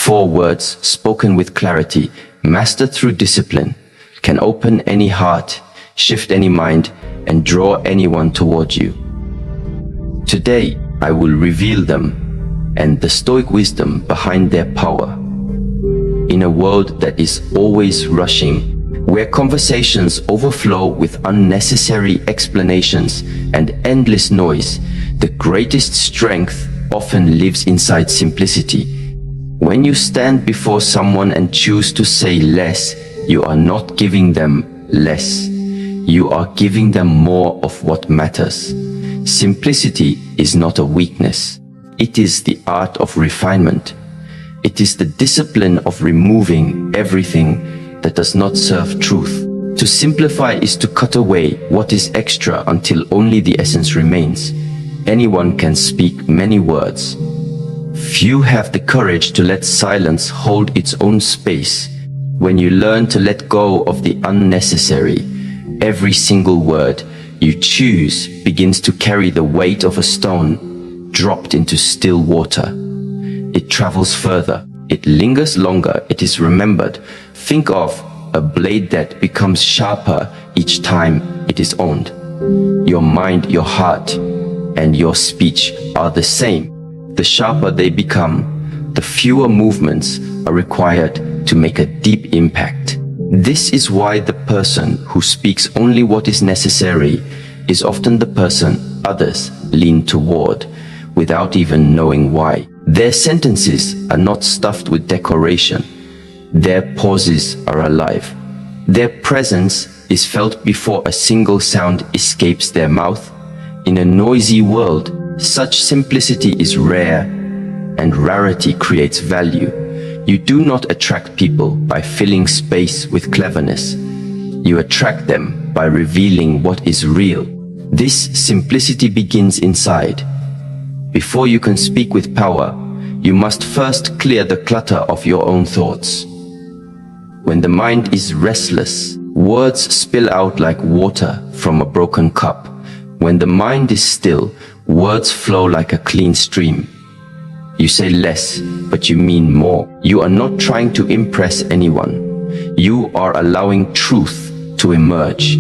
4 words spoken with clarity, mastered through discipline, can open any heart, shift any mind, and draw anyone toward you. Today, I will reveal them and the stoic wisdom behind their power. In a world that is always rushing, where conversations overflow with unnecessary explanations and endless noise, the greatest strength often lives inside simplicity. When you stand before someone and choose to say less, you are not giving them less. You are giving them more of what matters. Simplicity is not a weakness. It is the art of refinement. It is the discipline of removing everything that does not serve truth. To simplify is to cut away what is extra until only the essence remains. Anyone can speak many words. Few have the courage to let silence hold its own space. When you learn to let go of the unnecessary, every single word you choose begins to carry the weight of a stone dropped into still water. It travels further, it lingers longer, it is remembered. Think of a blade that becomes sharper each time it is owned. Your mind, your heart, and your speech are the same. The sharper they become, the fewer movements are required to make a deep impact. This is why the person who speaks only what is necessary is often the person others lean toward without even knowing why. Their sentences are not stuffed with decoration. Their pauses are alive. Their presence is felt before a single sound escapes their mouth. In a noisy world, such simplicity is rare, and rarity creates value. You do not attract people by filling space with cleverness. You attract them by revealing what is real. This simplicity begins inside. Before you can speak with power, you must first clear the clutter of your own thoughts. When the mind is restless, words spill out like water from a broken cup. When the mind is still, words flow like a clean stream. You say less, but you mean more. You are not trying to impress anyone. You are allowing truth to emerge.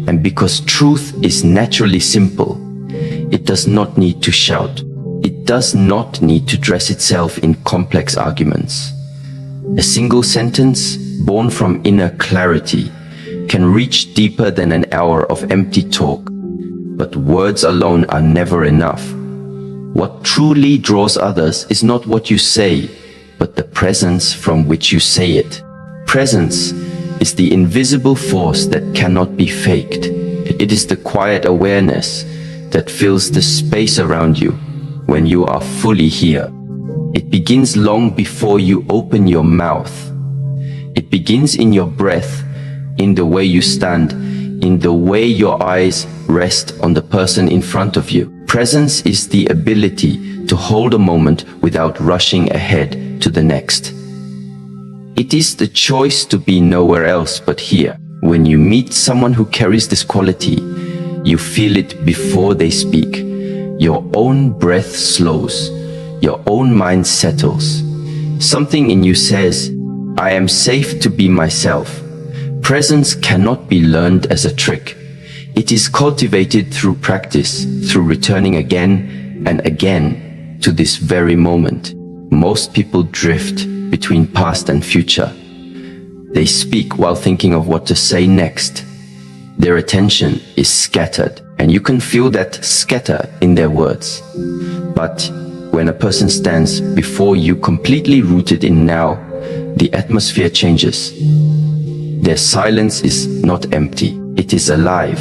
And because truth is naturally simple, it does not need to shout. It does not need to dress itself in complex arguments. A single sentence, born from inner clarity, can reach deeper than an hour of empty talk. But words alone are never enough. What truly draws others is not what you say, but the presence from which you say it. Presence is the invisible force that cannot be faked. It is the quiet awareness that fills the space around you when you are fully here. It begins long before you open your mouth. It begins in your breath, in the way you stand, in the way your eyes rest on the person in front of you. Presence is the ability to hold a moment without rushing ahead to the next. It is the choice to be nowhere else but here. When you meet someone who carries this quality, you feel it before they speak. Your own breath slows. Your own mind settles. Something in you says, I am safe to be myself. Presence cannot be learned as a trick. It is cultivated through practice, through returning again and again to this very moment. Most people drift between past and future. They speak while thinking of what to say next. Their attention is scattered, and you can feel that scatter in their words. But when a person stands before you completely rooted in now, the atmosphere changes. Their silence is not empty, it is alive.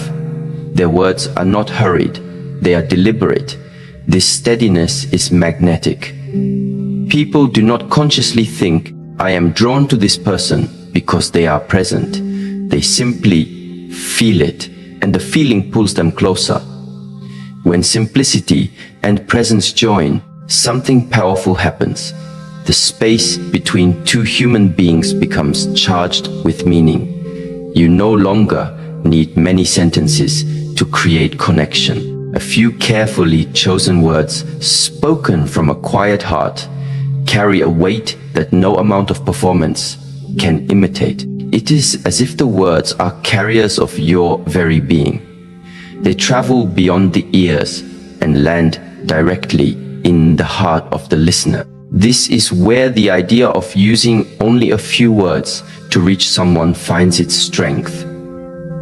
Their words are not hurried, they are deliberate. This steadiness is magnetic. People do not consciously think, I am drawn to this person because they are present. They simply feel it, and the feeling pulls them closer. When simplicity and presence join, something powerful happens. The space between two human beings becomes charged with meaning. You no longer need many sentences to create connection. A few carefully chosen words spoken from a quiet heart carry a weight that no amount of performance can imitate. It is as if the words are carriers of your very being. They travel beyond the ears and land directly in the heart of the listener. This is where the idea of using only a few words to reach someone finds its strength.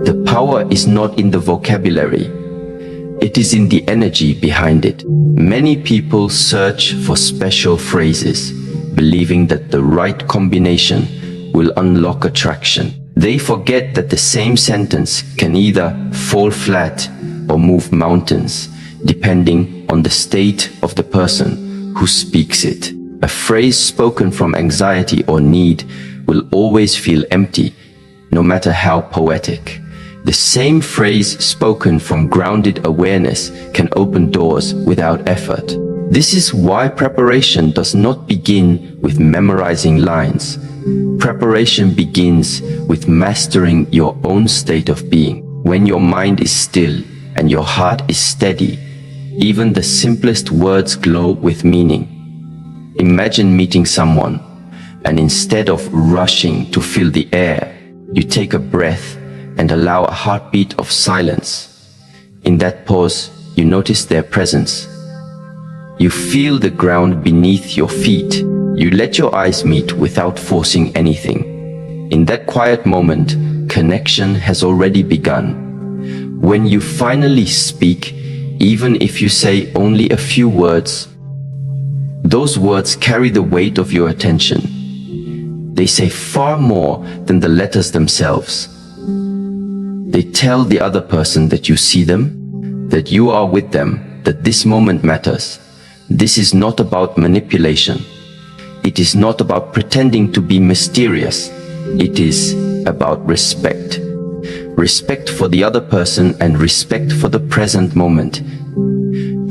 The power is not in the vocabulary. It is in the energy behind it. Many people search for special phrases, believing that the right combination will unlock attraction. They forget that the same sentence can either fall flat or move mountains, depending on the state of the person who speaks it. A phrase spoken from anxiety or need will always feel empty, no matter how poetic. The same phrase spoken from grounded awareness can open doors without effort. This is why preparation does not begin with memorizing lines. Preparation begins with mastering your own state of being. When your mind is still and your heart is steady, even the simplest words glow with meaning. Imagine meeting someone, and instead of rushing to fill the air, you take a breath and allow a heartbeat of silence. In that pause, you notice their presence. You feel the ground beneath your feet. You let your eyes meet without forcing anything. In that quiet moment, connection has already begun. When you finally speak, even if you say only a few words, those words carry the weight of your attention. They say far more than the letters themselves. They tell the other person that you see them, that you are with them, that this moment matters. This is not about manipulation. It is not about pretending to be mysterious. It is about respect. Respect for the other person and respect for the present moment.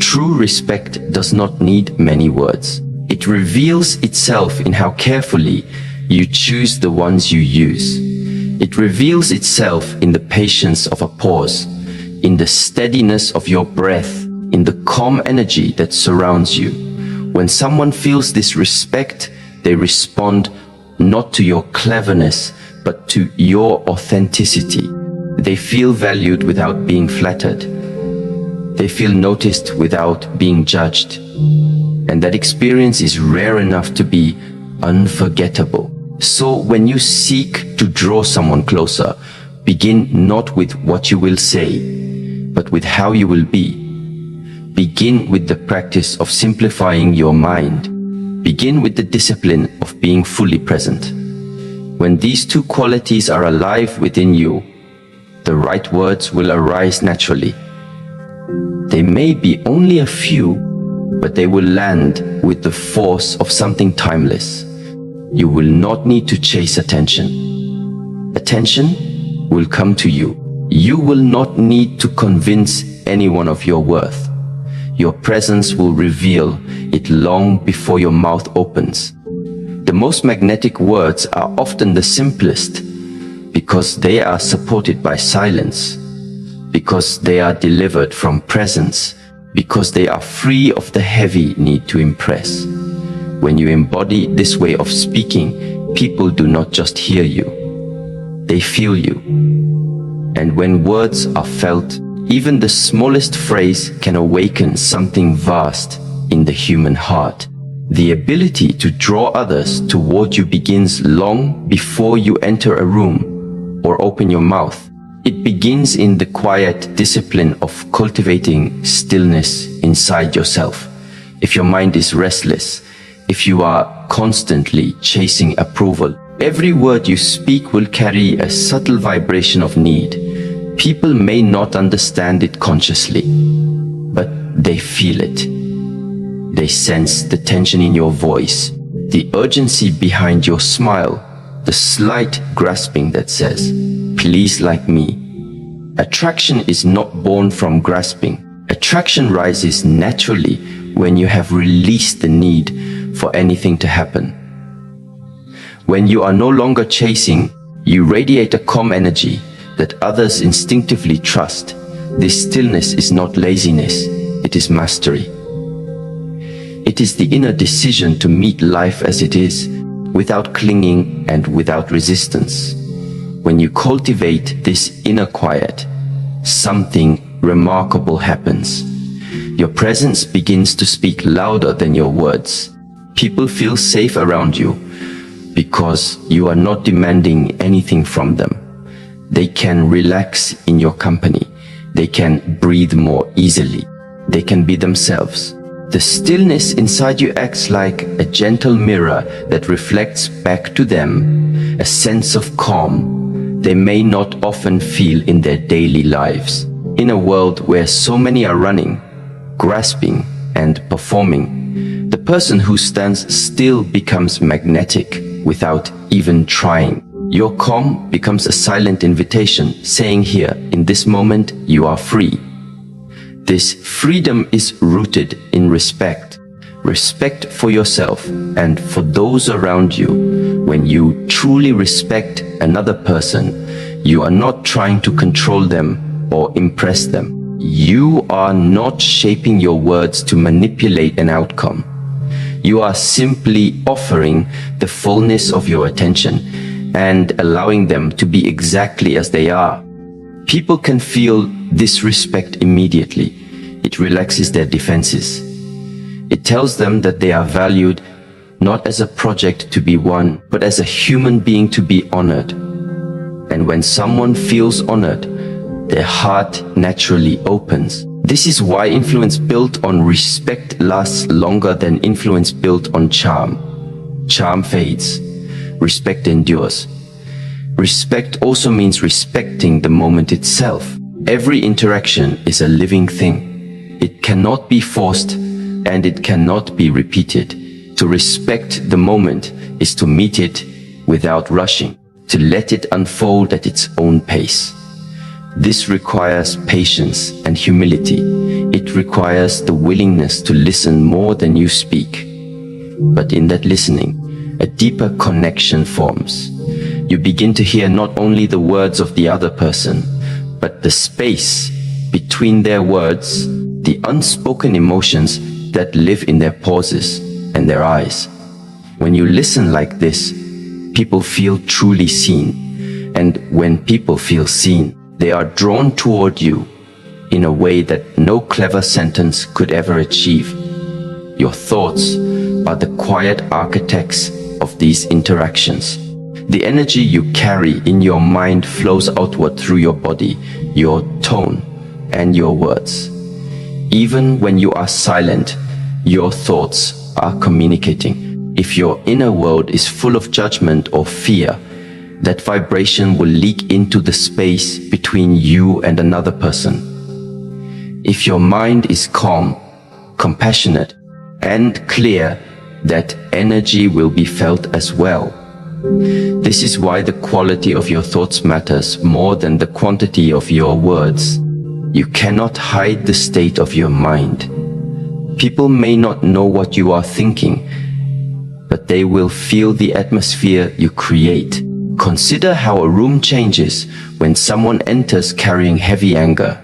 True respect does not need many words. It reveals itself in how carefully you choose the ones you use. It reveals itself in the patience of a pause, in the steadiness of your breath, in the calm energy that surrounds you. When someone feels this respect, they respond not to your cleverness, but to your authenticity. They feel valued without being flattered. They feel noticed without being judged. And that experience is rare enough to be unforgettable. So when you seek to draw someone closer, begin not with what you will say, but with how you will be. Begin with the practice of simplifying your mind. Begin with the discipline of being fully present. When these two qualities are alive within you, the right words will arise naturally. They may be only a few, but they will land with the force of something timeless. You will not need to chase attention. Attention will come to you. You will not need to convince anyone of your worth. Your presence will reveal it long before your mouth opens. The most magnetic words are often the simplest because they are supported by silence, because they are delivered from presence, because they are free of the heavy need to impress. When you embody this way of speaking, people do not just hear you, they feel you. And when words are felt, even the smallest phrase can awaken something vast in the human heart. The ability to draw others toward you begins long before you enter a room or open your mouth. It begins in the quiet discipline of cultivating stillness inside yourself. If your mind is restless, if you are constantly chasing approval, every word you speak will carry a subtle vibration of need. People may not understand it consciously, but they feel it. They sense the tension in your voice, the urgency behind your smile, the slight grasping that says, "Please like me." Attraction is not born from grasping. Attraction rises naturally when you have released the need for anything to happen. When you are no longer chasing, you radiate a calm energy that others instinctively trust. This stillness is not laziness, it is mastery. It is the inner decision to meet life as it is, without clinging and without resistance. When you cultivate this inner quiet, something remarkable happens. Your presence begins to speak louder than your words. People feel safe around you because you are not demanding anything from them. They can relax in your company. They can breathe more easily. They can be themselves. The stillness inside you acts like a gentle mirror that reflects back to them a sense of calm they may not often feel in their daily lives. In a world where so many are running, grasping, and performing, the person who stands still becomes magnetic without even trying. Your calm becomes a silent invitation, saying here, in this moment, you are free. This freedom is rooted in respect. Respect for yourself and for those around you. When you truly respect another person, you are not trying to control them or impress them. You are not shaping your words to manipulate an outcome. You are simply offering the fullness of your attention and allowing them to be exactly as they are. People can feel this respect immediately. It relaxes their defenses. It tells them that they are valued not as a project to be won, but as a human being to be honored. And when someone feels honored, their heart naturally opens. This is why influence built on respect lasts longer than influence built on charm. Charm fades. Respect endures. Respect also means respecting the moment itself. Every interaction is a living thing. It cannot be forced and it cannot be repeated. To respect the moment is to meet it without rushing, to let it unfold at its own pace. This requires patience and humility. It requires the willingness to listen more than you speak. But in that listening, a deeper connection forms. You begin to hear not only the words of the other person, but the space between their words, the unspoken emotions that live in their pauses and their eyes. When you listen like this, people feel truly seen. And when people feel seen, they are drawn toward you in a way that no clever sentence could ever achieve. Your thoughts are the quiet architects of these interactions. The energy you carry in your mind flows outward through your body, your tone, and your words. Even when you are silent, your thoughts are communicating. If your inner world is full of judgment or fear, that vibration will leak into the space between you and another person. If your mind is calm, compassionate, and clear, that energy will be felt as well. This is why the quality of your thoughts matters more than the quantity of your words. You cannot hide the state of your mind. People may not know what you are thinking, but they will feel the atmosphere you create. Consider how a room changes when someone enters carrying heavy anger.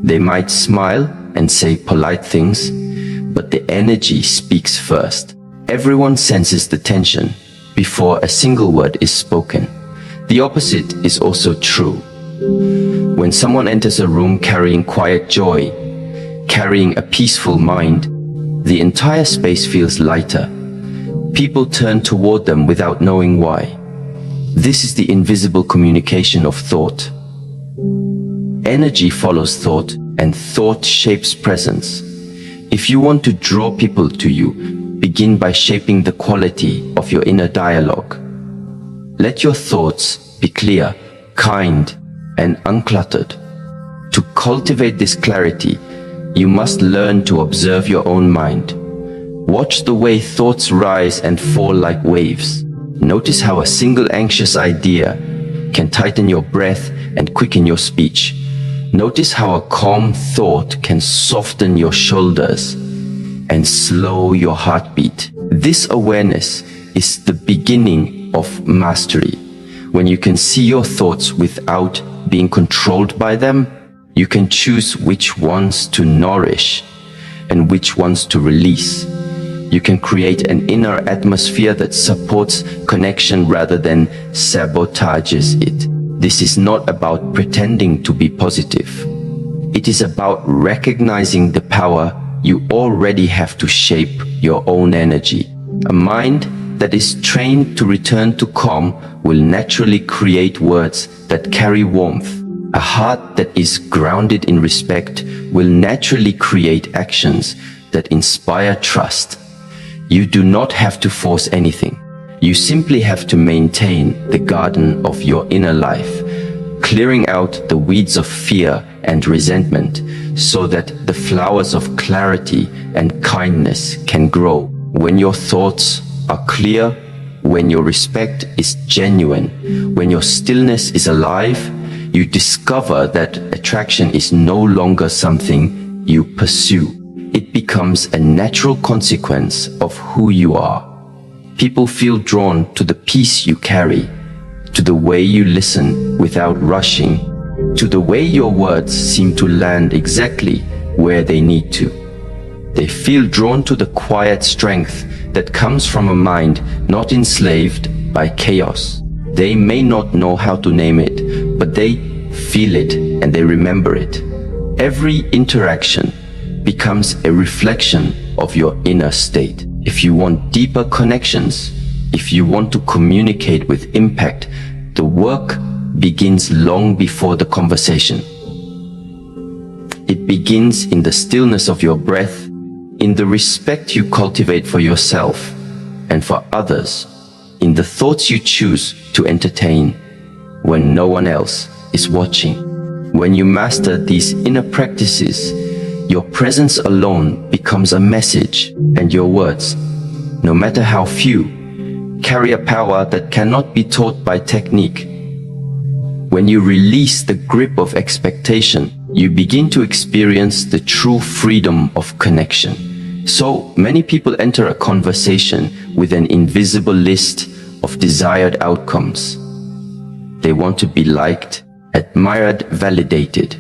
They might smile and say polite things, but the energy speaks first. Everyone senses the tension before a single word is spoken. The opposite is also true. When someone enters a room carrying quiet joy, carrying a peaceful mind, the entire space feels lighter. People turn toward them without knowing why. This is the invisible communication of thought. Energy follows thought, and thought shapes presence. If you want to draw people to you, begin by shaping the quality of your inner dialogue. Let your thoughts be clear, kind, and uncluttered. To cultivate this clarity, you must learn to observe your own mind. Watch the way thoughts rise and fall like waves. Notice how a single anxious idea can tighten your breath and quicken your speech. Notice how a calm thought can soften your shoulders and slow your heartbeat. This awareness is the beginning of mastery. When you can see your thoughts without being controlled by them, you can choose which ones to nourish and which ones to release. You can create an inner atmosphere that supports connection rather than sabotages it. This is not about pretending to be positive. It is about recognizing the power you already have to shape your own energy. A mind that is trained to return to calm will naturally create words that carry warmth. A heart that is grounded in respect will naturally create actions that inspire trust. You do not have to force anything. You simply have to maintain the garden of your inner life, clearing out the weeds of fear and resentment so that the flowers of clarity and kindness can grow. When your thoughts are clear, when your respect is genuine, when your stillness is alive, you discover that attraction is no longer something you pursue. It becomes a natural consequence of who you are. People feel drawn to the peace you carry, to the way you listen without rushing, to the way your words seem to land exactly where they need to. They feel drawn to the quiet strength that comes from a mind not enslaved by chaos. They may not know how to name it, but they feel it and they remember it. Every interaction becomes a reflection of your inner state. If you want deeper connections, if you want to communicate with impact, the work begins long before the conversation. It begins in the stillness of your breath, in the respect you cultivate for yourself and for others, in the thoughts you choose to entertain when no one else is watching. When you master these inner practices, your presence alone becomes a message, and your words, no matter how few, carry a power that cannot be taught by technique. When you release the grip of expectation, you begin to experience the true freedom of connection. So many people enter a conversation with an invisible list of desired outcomes. They want to be liked, admired, validated.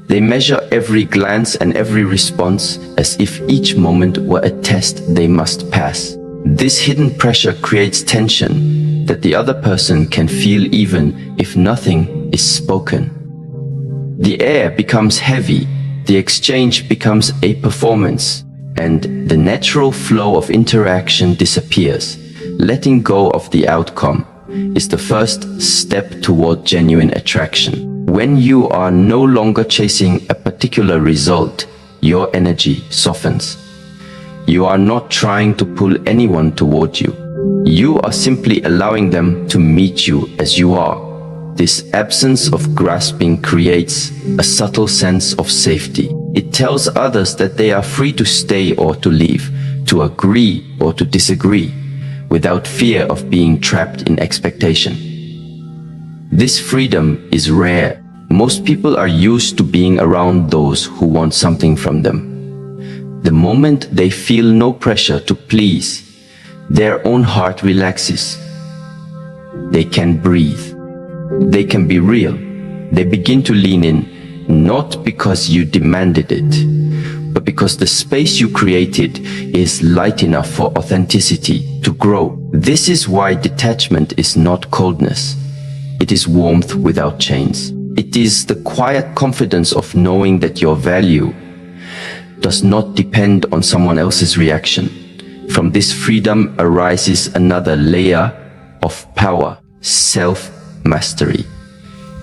They measure every glance and every response as if each moment were a test they must pass. This hidden pressure creates tension that the other person can feel even if nothing is spoken. The air becomes heavy, the exchange becomes a performance, and the natural flow of interaction disappears. Letting go of the outcome is the first step toward genuine attraction. When you are no longer chasing a particular result, your energy softens. You are not trying to pull anyone toward you. You are simply allowing them to meet you as you are. This absence of grasping creates a subtle sense of safety. It tells others that they are free to stay or to leave, to agree or to disagree, without fear of being trapped in expectation. This freedom is rare. Most people are used to being around those who want something from them. The moment they feel no pressure to please, their own heart relaxes. They can breathe. They can be real. They begin to lean in, not because you demanded it, but because the space you created is light enough for authenticity to grow. This is why detachment is not coldness. It is warmth without chains. It is the quiet confidence of knowing that your value does not depend on someone else's reaction. From this freedom arises another layer of power, self-mastery.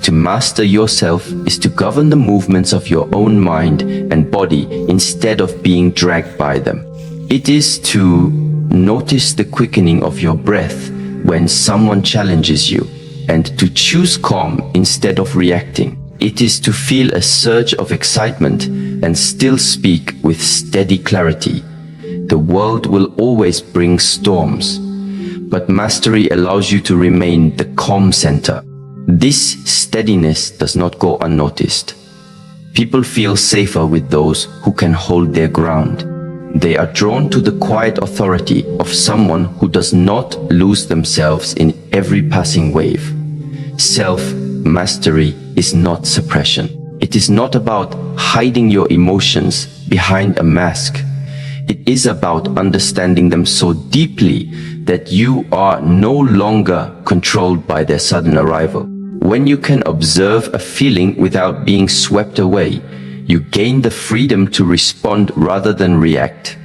To master yourself is to govern the movements of your own mind and body instead of being dragged by them. It is to notice the quickening of your breath when someone challenges you, and to choose calm instead of reacting. It is to feel a surge of excitement and still speak with steady clarity. The world will always bring storms, but mastery allows you to remain the calm center. This steadiness does not go unnoticed. People feel safer with those who can hold their ground. They are drawn to the quiet authority of someone who does not lose themselves in every passing wave. Self-mastery is not suppression. It is not about hiding your emotions behind a mask. It is about understanding them so deeply that you are no longer controlled by their sudden arrival. When you can observe a feeling without being swept away, you gain the freedom to respond rather than react.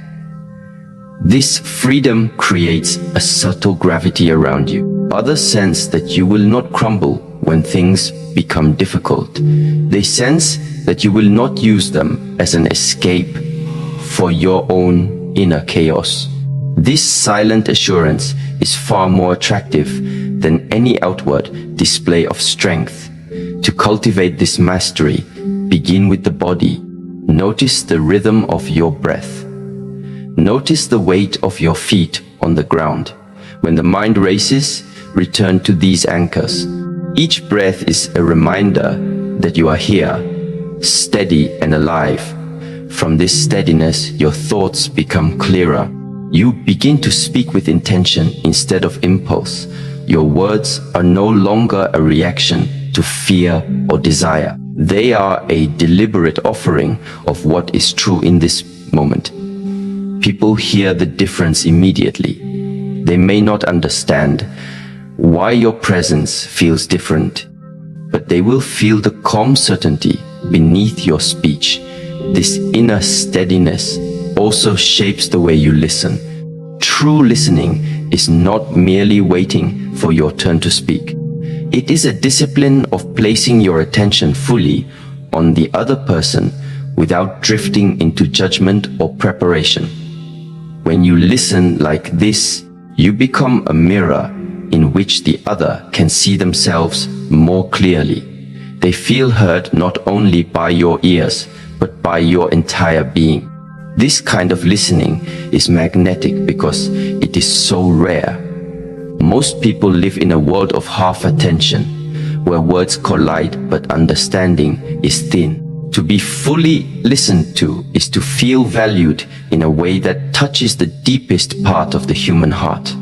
This freedom creates a subtle gravity around you. Others sense that you will not crumble when things become difficult. They sense that you will not use them as an escape for your own inner chaos. This silent assurance is far more attractive than any outward display of strength. To cultivate this mastery, begin with the body. Notice the rhythm of your breath. Notice the weight of your feet on the ground. When the mind races, return to these anchors. Each breath is a reminder that you are here, steady and alive. From this steadiness, your thoughts become clearer. You begin to speak with intention instead of impulse. Your words are no longer a reaction to fear or desire. They are a deliberate offering of what is true in this moment. People hear the difference immediately. They may not understand why your presence feels different, but they will feel the calm certainty beneath your speech. This inner steadiness also shapes the way you listen. True listening is not merely waiting for your turn to speak. It is a discipline of placing your attention fully on the other person without drifting into judgment or preparation. When you listen like this, you become a mirror in which the other can see themselves more clearly. They feel heard not only by your ears, but by your entire being. This kind of listening is magnetic because it is so rare. Most people live in a world of half attention, where words collide but understanding is thin. To be fully listened to is to feel valued in a way that touches the deepest part of the human heart.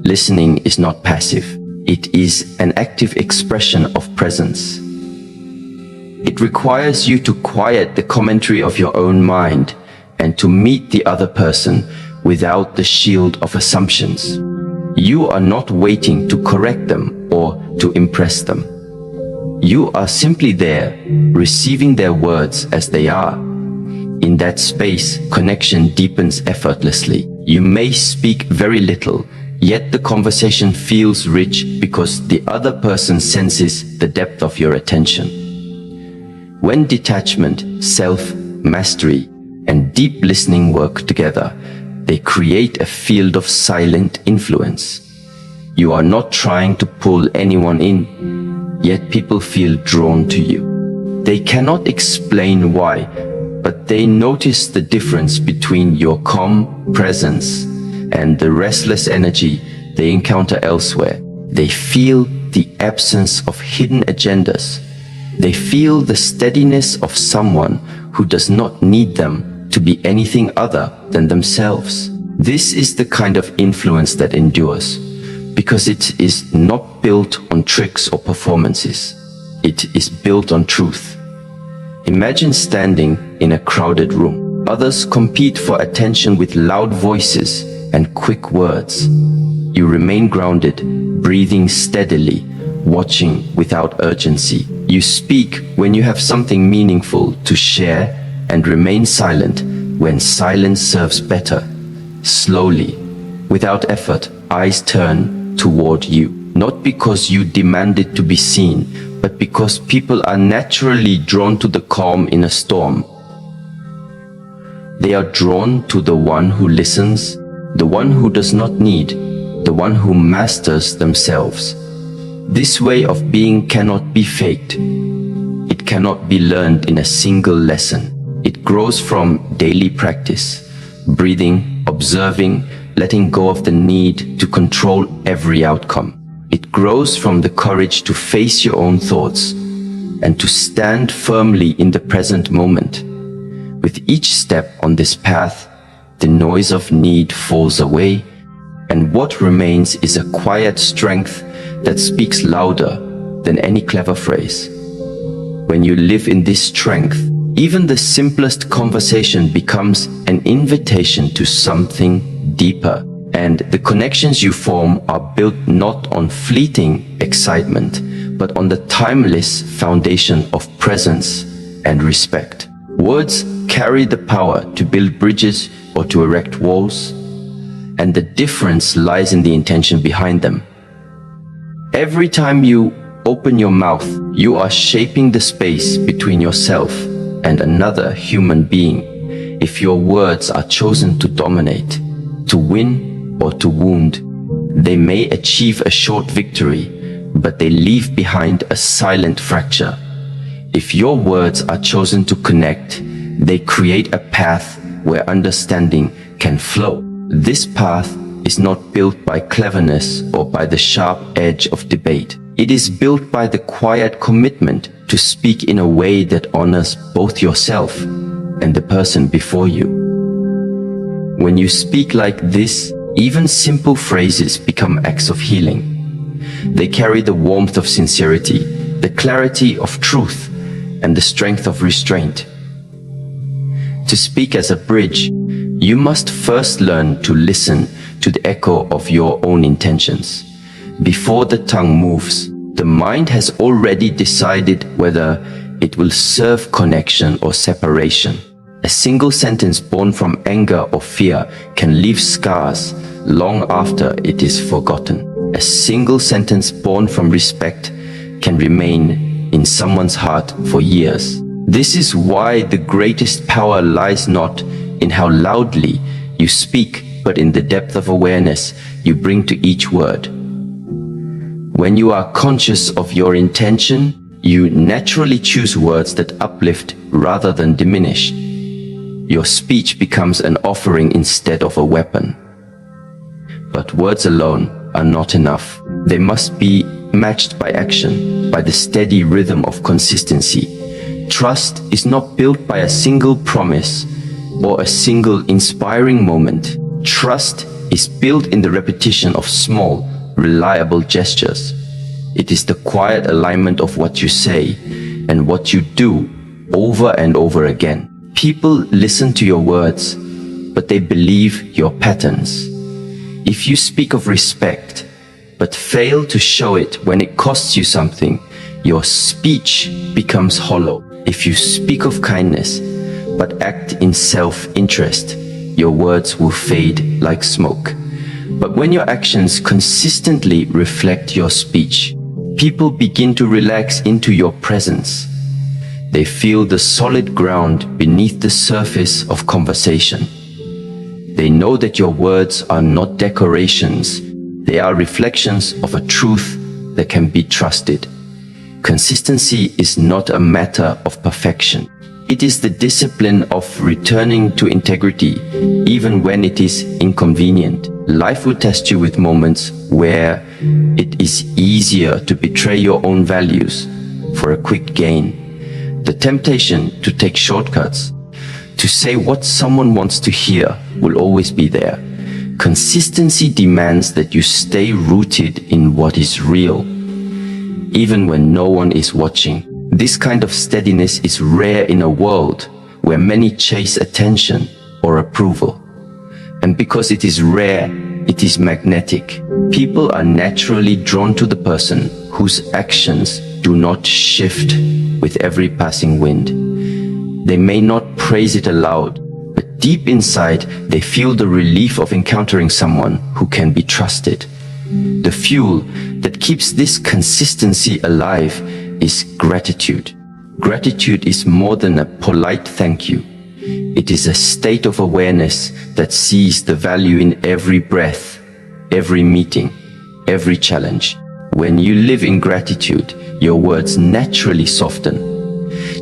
Listening is not passive. It is an active expression of presence. It requires you to quiet the commentary of your own mind and to meet the other person without the shield of assumptions. You are not waiting to correct them or to impress them. You are simply there, receiving their words as they are. In that space, connection deepens effortlessly. You may speak very little, yet the conversation feels rich because the other person senses the depth of your attention. When detachment, self-mastery, and deep listening work together, they create a field of silent influence. You are not trying to pull anyone in, yet people feel drawn to you. They cannot explain why, but they notice the difference between your calm presence and the restless energy they encounter elsewhere. They feel the absence of hidden agendas. They feel the steadiness of someone who does not need them to be anything other than themselves. This is the kind of influence that endures, because it is not built on tricks or performances. It is built on truth. Imagine standing in a crowded room. Others compete for attention with loud voices and quick words. You remain grounded, breathing steadily, watching without urgency. You speak when you have something meaningful to share and remain silent when silence serves better. Slowly, without effort, eyes turn toward you, not because you demanded to be seen, but because people are naturally drawn to the calm in a storm. They are drawn to the one who listens, the one who does not need, the one who masters themselves. This way of being cannot be faked. It cannot be learned in a single lesson. It grows from daily practice, breathing, observing, letting go of the need to control every outcome. It grows from the courage to face your own thoughts and to stand firmly in the present moment. With each step on this path, the noise of need falls away, and what remains is a quiet strength that speaks louder than any clever phrase. When you live in this strength, Even the simplest conversation becomes an invitation to something deeper. And the connections you form are built not on fleeting excitement, but on the timeless foundation of presence and respect. Words carry the power to build bridges or to erect walls, and the difference lies in the intention behind them. Every time you open your mouth, you are shaping the space between yourself and another human being. If your words are chosen to dominate, to win, or to wound, they may achieve a short victory, but they leave behind a silent fracture. If your words are chosen to connect, they create a path where understanding can flow. This path is not built by cleverness or by the sharp edge of debate. It is built by the quiet commitment to speak in a way that honors both yourself and the person before you. When you speak like this, even simple phrases become acts of healing. They carry the warmth of sincerity, the clarity of truth, and the strength of restraint. To speak as a bridge, you must first learn to listen to the echo of your own intentions. Before the tongue moves, the mind has already decided whether it will serve connection or separation. A single sentence born from anger or fear can leave scars long after it is forgotten. A single sentence born from respect can remain in someone's heart for years. This is why the greatest power lies not in how loudly you speak, but in the depth of awareness you bring to each word. When you are conscious of your intention, you naturally choose words that uplift rather than diminish. Your speech becomes an offering instead of a weapon. But words alone are not enough. They must be matched by action, by the steady rhythm of consistency. Trust is not built by a single promise or a single inspiring moment. Trust is built in the repetition of small, reliable gestures. It is the quiet alignment of what you say and what you do over and over again. People listen to your words, but they believe your patterns. If you speak of respect, but fail to show it when it costs you something, your speech becomes hollow. If you speak of kindness, but act in self-interest, your words will fade like smoke. But when your actions consistently reflect your speech, people begin to relax into your presence. They feel the solid ground beneath the surface of conversation. They know that your words are not decorations. They are reflections of a truth that can be trusted. Consistency is not a matter of perfection. It is the discipline of returning to integrity, even when it is inconvenient. Life will test you with moments where it is easier to betray your own values for a quick gain. The temptation to take shortcuts, to say what someone wants to hear, will always be there. Consistency demands that you stay rooted in what is real, even when no one is watching. This kind of steadiness is rare in a world where many chase attention or approval. And because it is rare, it is magnetic. People are naturally drawn to the person whose actions do not shift with every passing wind. They may not praise it aloud, but deep inside they feel the relief of encountering someone who can be trusted. The fuel that keeps this consistency alive is gratitude. Gratitude is more than a polite thank you. It is a state of awareness that sees the value in every breath, every meeting, every challenge. When you live in gratitude, your words naturally soften.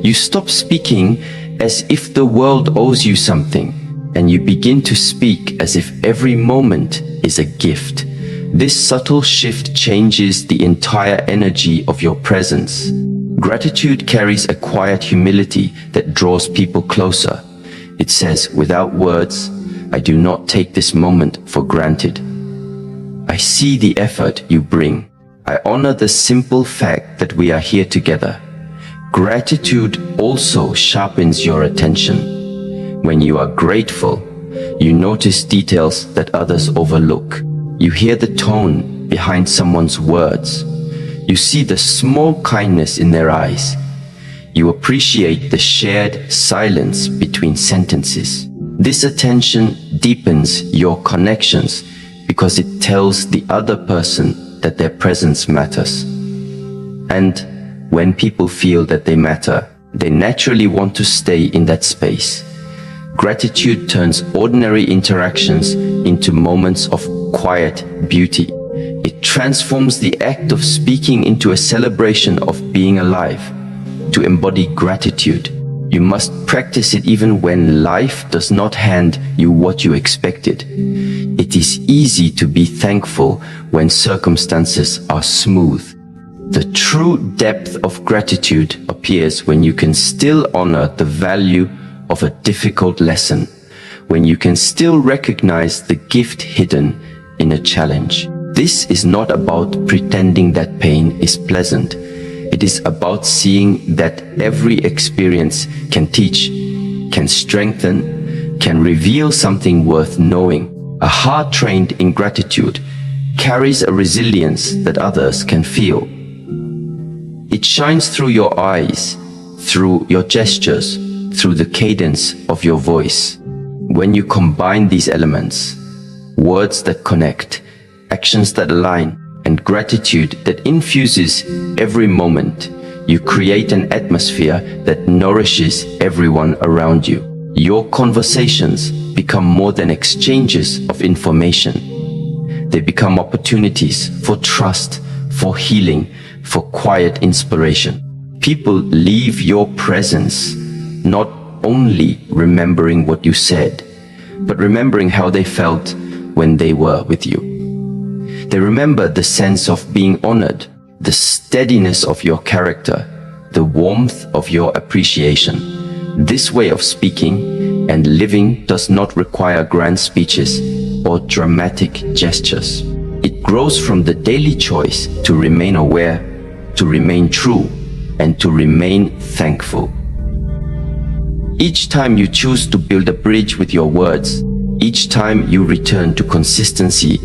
You stop speaking as if the world owes you something, and you begin to speak as if every moment is a gift. This subtle shift changes the entire energy of your presence. Gratitude carries a quiet humility that draws people closer. It says, without words, I do not take this moment for granted. I see the effort you bring. I honor the simple fact that we are here together. Gratitude also sharpens your attention. When you are grateful, you notice details that others overlook. You hear the tone behind someone's words. You see the small kindness in their eyes. You appreciate the shared silence between sentences. This attention deepens your connections because it tells the other person that their presence matters. And when people feel that they matter, they naturally want to stay in that space. Gratitude turns ordinary interactions into moments of quiet beauty. It transforms the act of speaking into a celebration of being alive. To embody gratitude, you must practice it even when life does not hand you what you expected. It is easy to be thankful when circumstances are smooth. The true depth of gratitude appears when you can still honor the value of a difficult lesson, when you can still recognize the gift hidden in a challenge. This is not about pretending that pain is pleasant. It is about seeing that every experience can teach, can strengthen, can reveal something worth knowing. A heart trained in gratitude carries a resilience that others can feel. It shines through your eyes, through your gestures, through the cadence of your voice. When you combine these elements, words that connect, actions that align, and gratitude that infuses every moment, you create an atmosphere that nourishes everyone around you. Your conversations become more than exchanges of information. They become opportunities for trust, for healing, for quiet inspiration. People leave your presence not only remembering what you said, but remembering how they felt when they were with you. They remember the sense of being honored, the steadiness of your character, the warmth of your appreciation. This way of speaking and living does not require grand speeches or dramatic gestures. It grows from the daily choice to remain aware, to remain true, and to remain thankful. Each time you choose to build a bridge with your words, each time you return to consistency,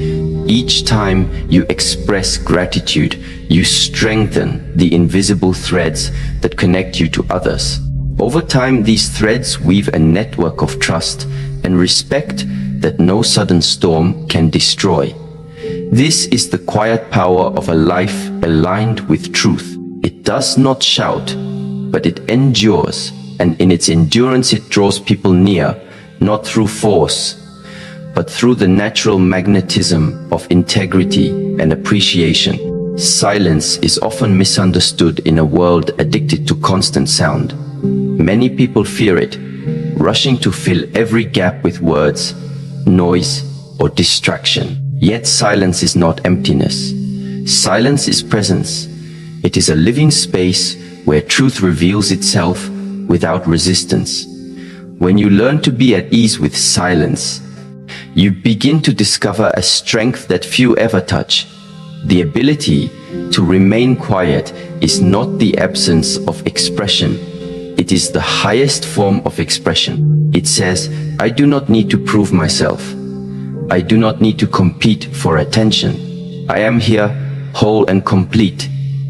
each time you express gratitude, you strengthen the invisible threads that connect you to others. Over time, these threads weave a network of trust and respect that no sudden storm can destroy. This is the quiet power of a life aligned with truth. It does not shout, but it endures, and in its endurance it draws people near, not through force, but through the natural magnetism of integrity and appreciation. Silence is often misunderstood in a world addicted to constant sound. Many people fear it, rushing to fill every gap with words, noise, or distraction. Yet silence is not emptiness. Silence is presence. It is a living space where truth reveals itself without resistance. When you learn to be at ease with silence, you begin to discover a strength that few ever touch. The ability to remain quiet is not the absence of expression. It is the highest form of expression. It says, I do not need to prove myself. I do not need to compete for attention. I am here, whole and complete,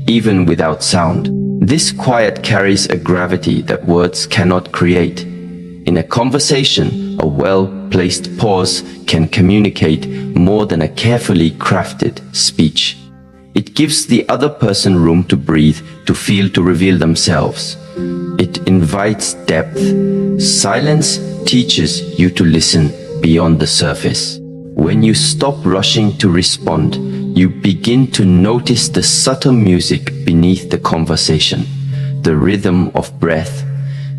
even without sound. This quiet carries a gravity that words cannot create. In a conversation, a well-placed pause can communicate more than a carefully crafted speech. It gives the other person room to breathe, to feel, to reveal themselves. It invites depth. Silence teaches you to listen beyond the surface. When you stop rushing to respond, you begin to notice the subtle music beneath the conversation, the rhythm of breath,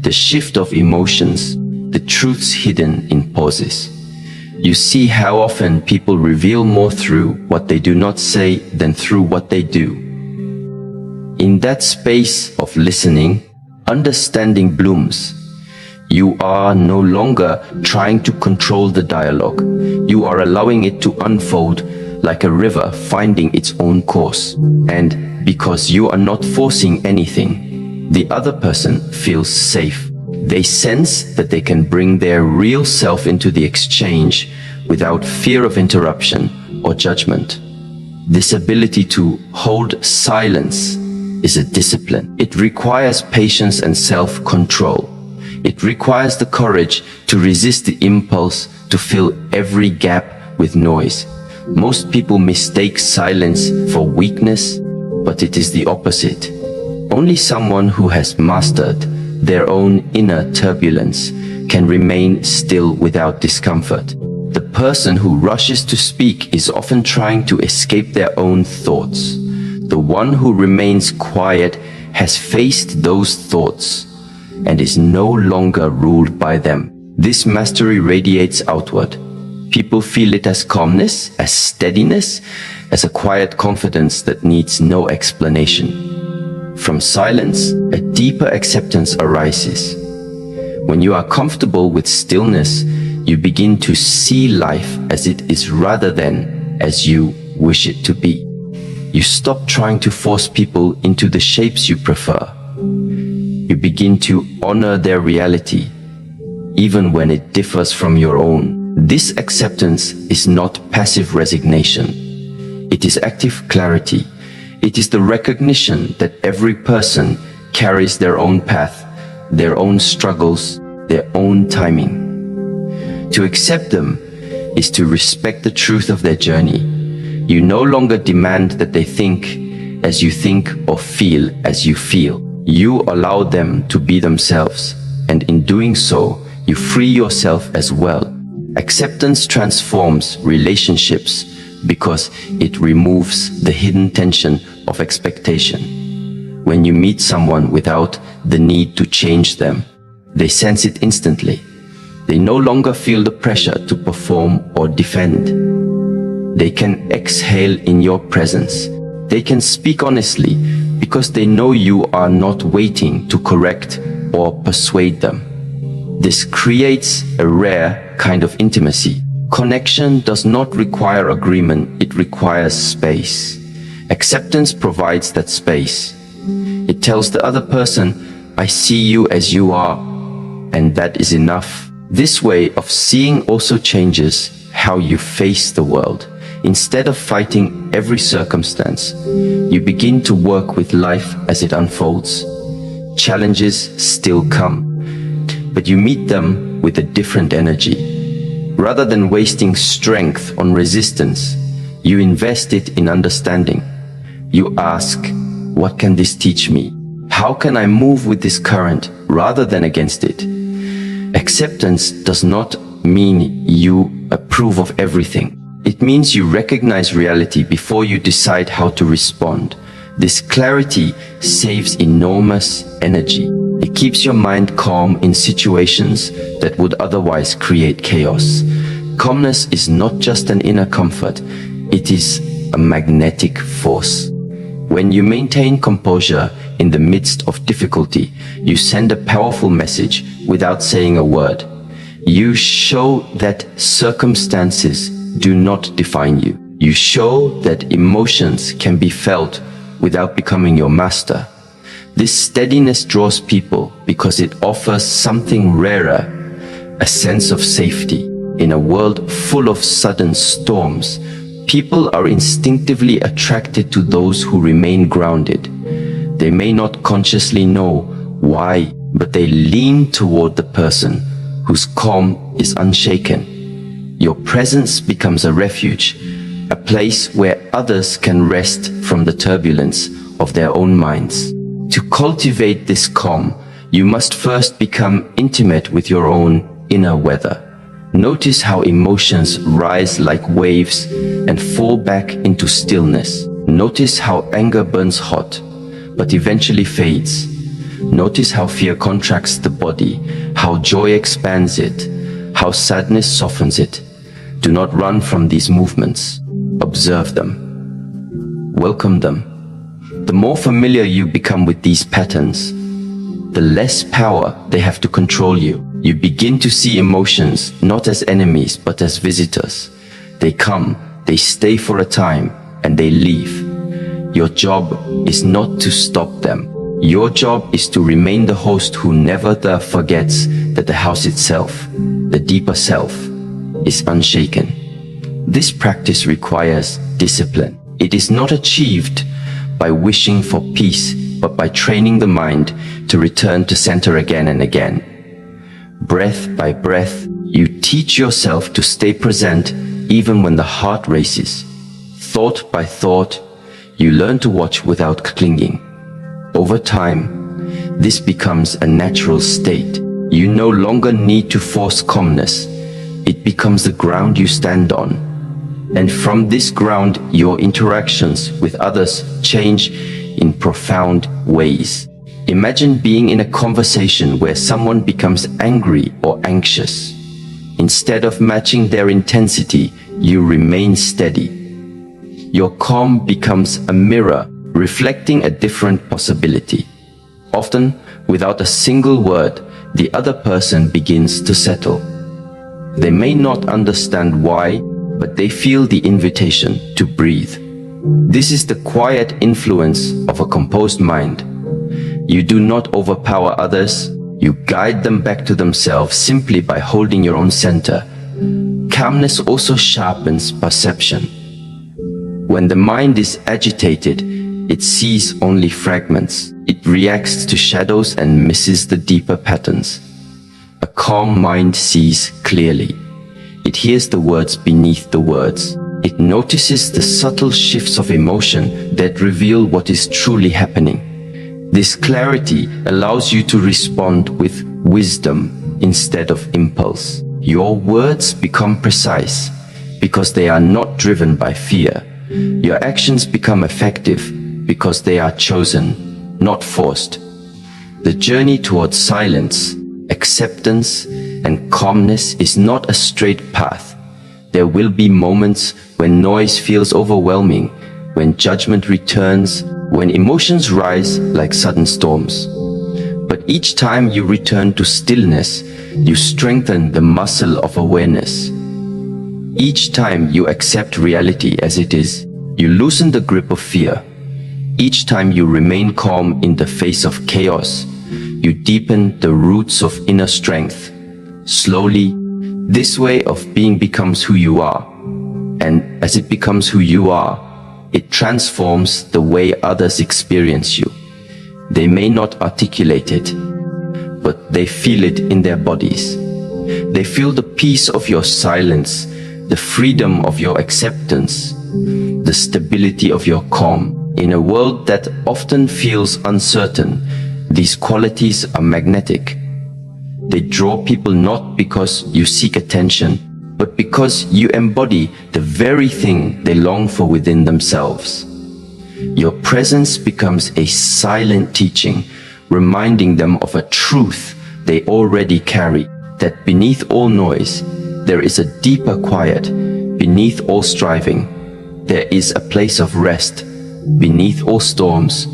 the shift of emotions, the truths hidden in pauses. You see how often people reveal more through what they do not say than through what they do. In that space of listening, understanding blooms. You are no longer trying to control the dialogue. You are allowing it to unfold like a river finding its own course. And because you are not forcing anything, the other person feels safe. They sense that they can bring their real self into the exchange without fear of interruption or judgment. This ability to hold silence is a discipline. It requires patience and self-control. It requires the courage to resist the impulse to fill every gap with noise. Most people mistake silence for weakness, but it is the opposite. Only someone who has mastered their own inner turbulence can remain still without discomfort. The person who rushes to speak is often trying to escape their own thoughts. The one who remains quiet has faced those thoughts and is no longer ruled by them. This mastery radiates outward. People feel it as calmness, as steadiness, as a quiet confidence that needs no explanation. From silence, a deeper acceptance arises. When you are comfortable with stillness, you begin to see life as it is rather than as you wish it to be. You stop trying to force people into the shapes you prefer. You begin to honor their reality, even when it differs from your own. This acceptance is not passive resignation. It is active clarity. It is the recognition that every person carries their own path, their own struggles, their own timing. To accept them is to respect the truth of their journey. You no longer demand that they think as you think or feel as you feel. You allow them to be themselves, and in doing so, you free yourself as well. Acceptance transforms relationships because it removes the hidden tension of expectation. When you meet someone without the need to change them, they sense it instantly. They no longer feel the pressure to perform or defend. They can exhale in your presence. They can speak honestly because they know you are not waiting to correct or persuade them. This creates a rare kind of intimacy. Connection does not require agreement, it requires space. Acceptance provides that space. It tells the other person, I see you as you are, and that is enough. This way of seeing also changes how you face the world. Instead of fighting every circumstance, you begin to work with life as it unfolds. Challenges still come, but you meet them with a different energy. Rather than wasting strength on resistance, you invest it in understanding. You ask, what can this teach me? How can I move with this current rather than against it? Acceptance does not mean you approve of everything. It means you recognize reality before you decide how to respond. This clarity saves enormous energy. It keeps your mind calm in situations that would otherwise create chaos. Calmness is not just an inner comfort, it is a magnetic force. When you maintain composure in the midst of difficulty, you send a powerful message without saying a word. You show that circumstances do not define you. You show that emotions can be felt without becoming your master. This steadiness draws people because it offers something rarer, a sense of safety. In a world full of sudden storms, people are instinctively attracted to those who remain grounded. They may not consciously know why, but they lean toward the person whose calm is unshaken. Your presence becomes a refuge, a place where others can rest from the turbulence of their own minds. To cultivate this calm, you must first become intimate with your own inner weather. Notice how emotions rise like waves and fall back into stillness. Notice how anger burns hot, but eventually fades. Notice how fear contracts the body, how joy expands it, how sadness softens it. Do not run from these movements. Observe them. Welcome them. The more familiar you become with these patterns, the less power they have to control you. You begin to see emotions not as enemies but as visitors. They come, they stay for a time, and they leave. Your job is not to stop them, Your job is to remain the host who never forgets that the house itself, the deeper self, is unshaken. This practice requires discipline. It is not achieved by wishing for peace, but by training the mind to return to center again and again. Breath by breath, you teach yourself to stay present even when the heart races. Thought by thought, you learn to watch without clinging. Over time, this becomes a natural state. You no longer need to force calmness. It becomes the ground you stand on. And from this ground, your interactions with others change in profound ways. Imagine being in a conversation where someone becomes angry or anxious. Instead of matching their intensity, you remain steady. Your calm becomes a mirror, reflecting a different possibility. Often, without a single word, the other person begins to settle. They may not understand why, but they feel the invitation to breathe. This is the quiet influence of a composed mind. You do not overpower others, you guide them back to themselves simply by holding your own center. Calmness also sharpens perception. When the mind is agitated, it sees only fragments. It reacts to shadows and misses the deeper patterns. A calm mind sees clearly. It hears the words beneath the words. It notices the subtle shifts of emotion that reveal what is truly happening. This clarity allows you to respond with wisdom instead of impulse. Your words become precise because they are not driven by fear. Your actions become effective because they are chosen, not forced. The journey towards silence, acceptance, and calmness is not a straight path. There will be moments when noise feels overwhelming, when judgment returns, when emotions rise like sudden storms. But each time you return to stillness, you strengthen the muscle of awareness. Each time you accept reality as it is, you loosen the grip of fear. Each time you remain calm in the face of chaos, you deepen the roots of inner strength. Slowly, this way of being becomes who you are. And as it becomes who you are, it transforms the way others experience you. They may not articulate it, but they feel it in their bodies. They feel the peace of your silence, the freedom of your acceptance, the stability of your calm. In a world that often feels uncertain, these qualities are magnetic. They draw people not because you seek attention, but because you embody the very thing they long for within themselves. Your presence becomes a silent teaching, reminding them of a truth they already carry, that beneath all noise, there is a deeper quiet. Beneath all striving, there is a place of rest. Beneath all storms,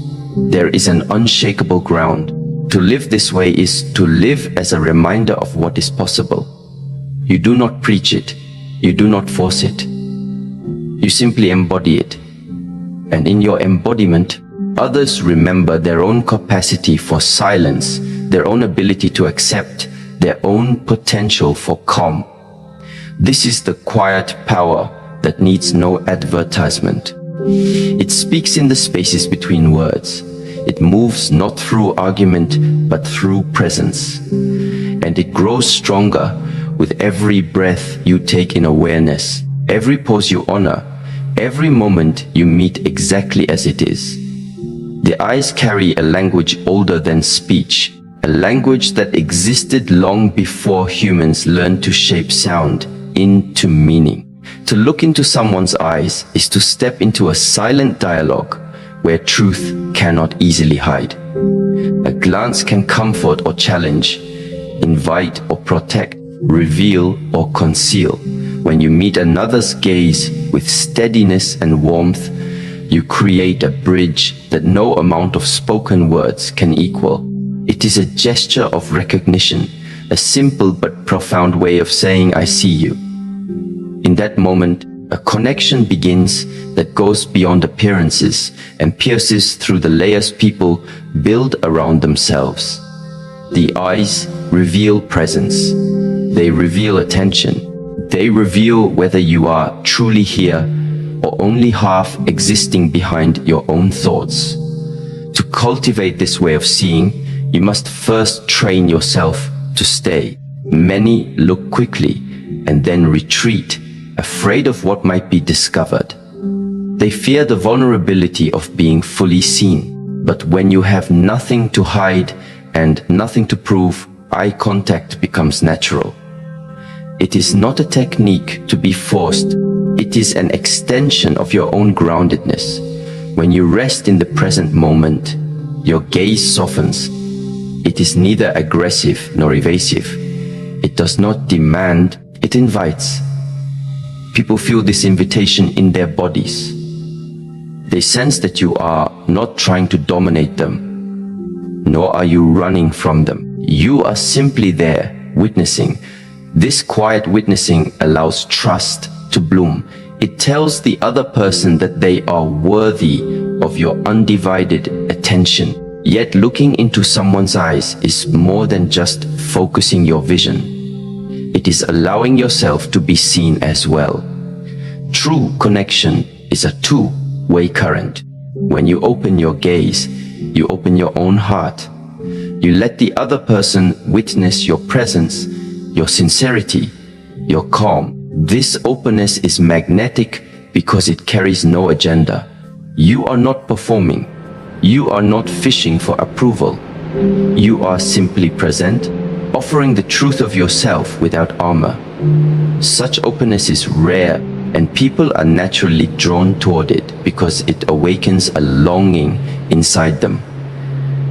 there is an unshakable ground. To live this way is to live as a reminder of what is possible. You do not preach it. You do not force it. You simply embody it. And in your embodiment, others remember their own capacity for silence, their own ability to accept, their own potential for calm. This is the quiet power that needs no advertisement. It speaks in the spaces between words. It moves not through argument, but through presence. And it grows stronger with every breath you take in awareness, every pause you honor, every moment you meet exactly as it is. The eyes carry a language older than speech, a language that existed long before humans learned to shape sound into meaning. To look into someone's eyes is to step into a silent dialogue where truth cannot easily hide. A glance can comfort or challenge, invite or protect, reveal or conceal. When you meet another's gaze with steadiness and warmth, you create a bridge that no amount of spoken words can equal. It is a gesture of recognition, a simple but profound way of saying, "I see you." In that moment, A connection begins that goes beyond appearances and pierces through the layers people build around themselves. The eyes reveal presence. They reveal attention. They reveal whether you are truly here or only half existing behind your own thoughts. To cultivate this way of seeing, you must first train yourself to stay. Many look quickly and then retreat, afraid of what might be discovered. They fear the vulnerability of being fully seen. But when you have nothing to hide and nothing to prove, eye contact becomes natural. It is not a technique to be forced. It is an extension of your own groundedness. When you rest in the present moment, your gaze softens. It is neither aggressive nor evasive. It does not demand, it invites. People feel this invitation in their bodies. They sense that you are not trying to dominate them, nor are you running from them. You are simply there, witnessing. This quiet witnessing allows trust to bloom. It tells the other person that they are worthy of your undivided attention. Yet looking into someone's eyes is more than just focusing your vision. It is allowing yourself to be seen as well. True connection is a two-way current. When you open your gaze, you open your own heart. You let the other person witness your presence, your sincerity, your calm. This openness is magnetic because it carries no agenda. You are not performing. You are not fishing for approval. You are simply present, offering the truth of yourself without armor. Such openness is rare, and people are naturally drawn toward it because it awakens a longing inside them.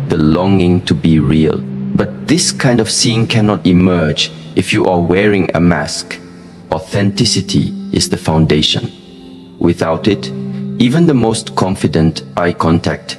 The longing to be real. But this kind of seeing cannot emerge if you are wearing a mask. Authenticity is the foundation. Without it, even the most confident eye contact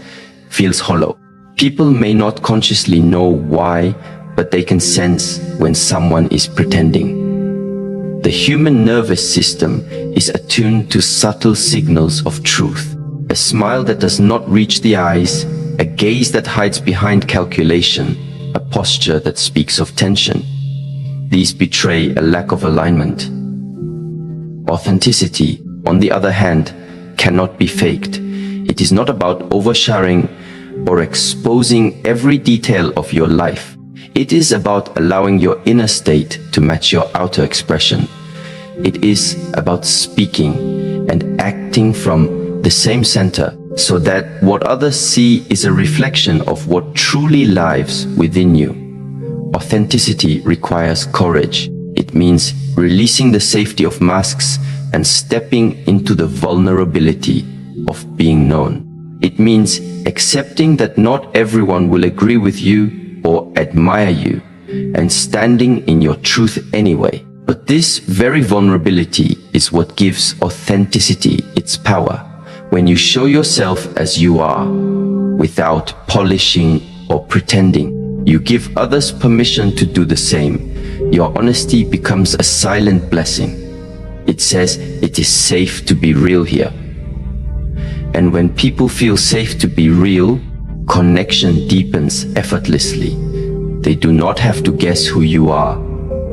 feels hollow. People may not consciously know why, but they can sense when someone is pretending. The human nervous system is attuned to subtle signals of truth. A smile that does not reach the eyes, a gaze that hides behind calculation, a posture that speaks of tension. These betray a lack of alignment. Authenticity, on the other hand, cannot be faked. It is not about oversharing or exposing every detail of your life. It is about allowing your inner state to match your outer expression. It is about speaking and acting from the same center so that what others see is a reflection of what truly lives within you. Authenticity requires courage. It means releasing the safety of masks and stepping into the vulnerability of being known. It means accepting that not everyone will agree with you or admire you, and standing in your truth anyway. But this very vulnerability is what gives authenticity its power. When you show yourself as you are, without polishing or pretending, you give others permission to do the same. Your honesty becomes a silent blessing. It says it is safe to be real here. And when people feel safe to be real, connection deepens effortlessly. They do not have to guess who you are,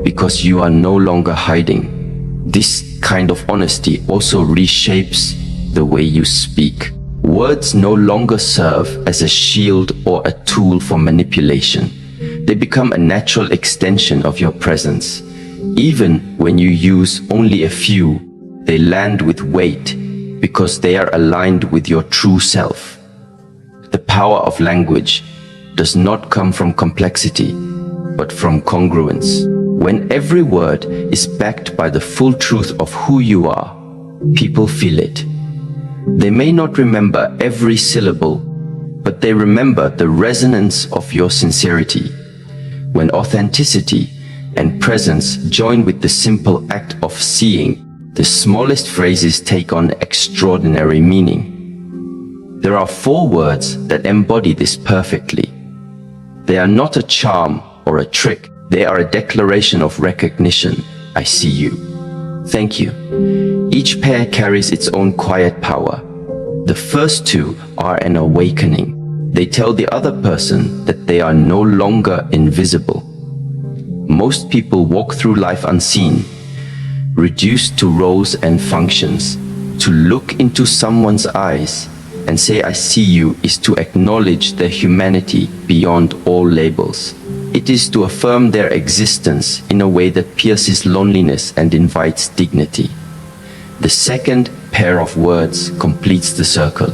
because you are no longer hiding. This kind of honesty also reshapes the way you speak. Words no longer serve as a shield or a tool for manipulation. They become a natural extension of your presence. Even when you use only a few, they land with weight because they are aligned with your true self. The power of language does not come from complexity, but from congruence. When every word is backed by the full truth of who you are, people feel it. They may not remember every syllable, but they remember the resonance of your sincerity. When authenticity and presence join with the simple act of seeing, the smallest phrases take on extraordinary meaning. There are 4 words that embody this perfectly. They are not a charm or a trick. They are a declaration of recognition. I see you. Thank you. Each pair carries its own quiet power. The first two are an awakening. They tell the other person that they are no longer invisible. Most people walk through life unseen, reduced to roles and functions. To look into someone's eyes and say "I see you" is to acknowledge their humanity beyond all labels. It is to affirm their existence in a way that pierces loneliness and invites dignity. The second pair of words completes the circle.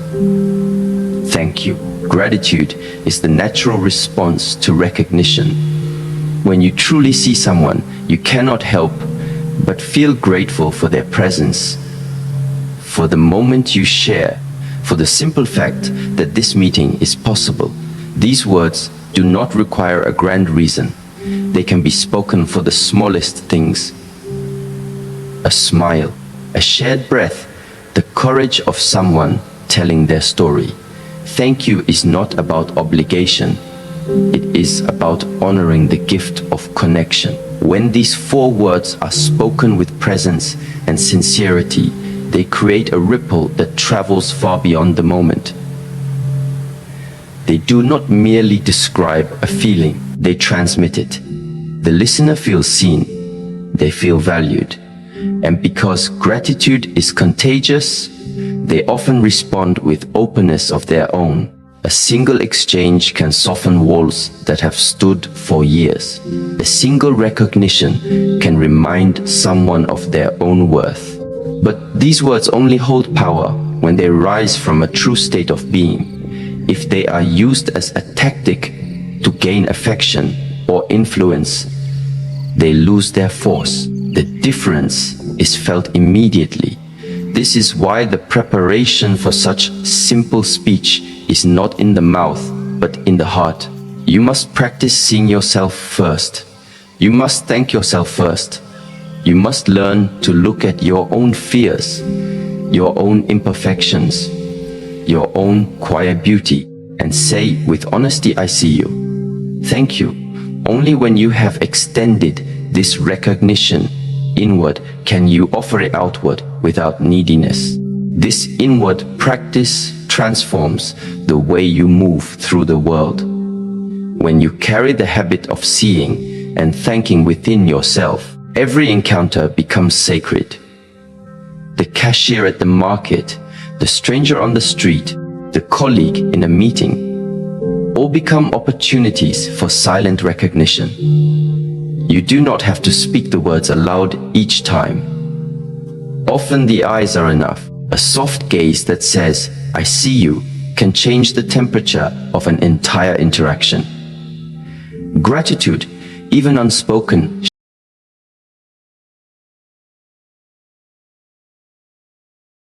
Thank you. Gratitude is the natural response to recognition. When you truly see someone, you cannot help but feel grateful for their presence, for the moment you share, for the simple fact that this meeting is possible. These words do not require a grand reason. They can be spoken for the smallest things. A smile, a shared breath, the courage of someone telling their story. Thank you is not about obligation. It is about honoring the gift of connection. When these four words are spoken with presence and sincerity, they create a ripple that travels far beyond the moment. They do not merely describe a feeling, they transmit it. The listener feels seen, they feel valued. And because gratitude is contagious, they often respond with openness of their own. A single exchange can soften walls that have stood for years. A single recognition can remind someone of their own worth. But these words only hold power when they rise from a true state of being. If they are used as a tactic to gain affection or influence, they lose their force. The difference is felt immediately. This is why the preparation for such simple speech is not in the mouth, but in the heart. You must practice seeing yourself first. You must thank yourself first. You must learn to look at your own fears, your own imperfections, your own quiet beauty, and say with honesty, "I see you." Thank you. Only when you have extended this recognition inward can you offer it outward without neediness. This inward practice transforms the way you move through the world. When you carry the habit of seeing and thanking within yourself, every encounter becomes sacred. The cashier at the market, the stranger on the street, the colleague in a meeting, all become opportunities for silent recognition. You do not have to speak the words aloud each time. Often the eyes are enough. A soft gaze that says, "I see you," can change the temperature of an entire interaction. Gratitude, even unspoken,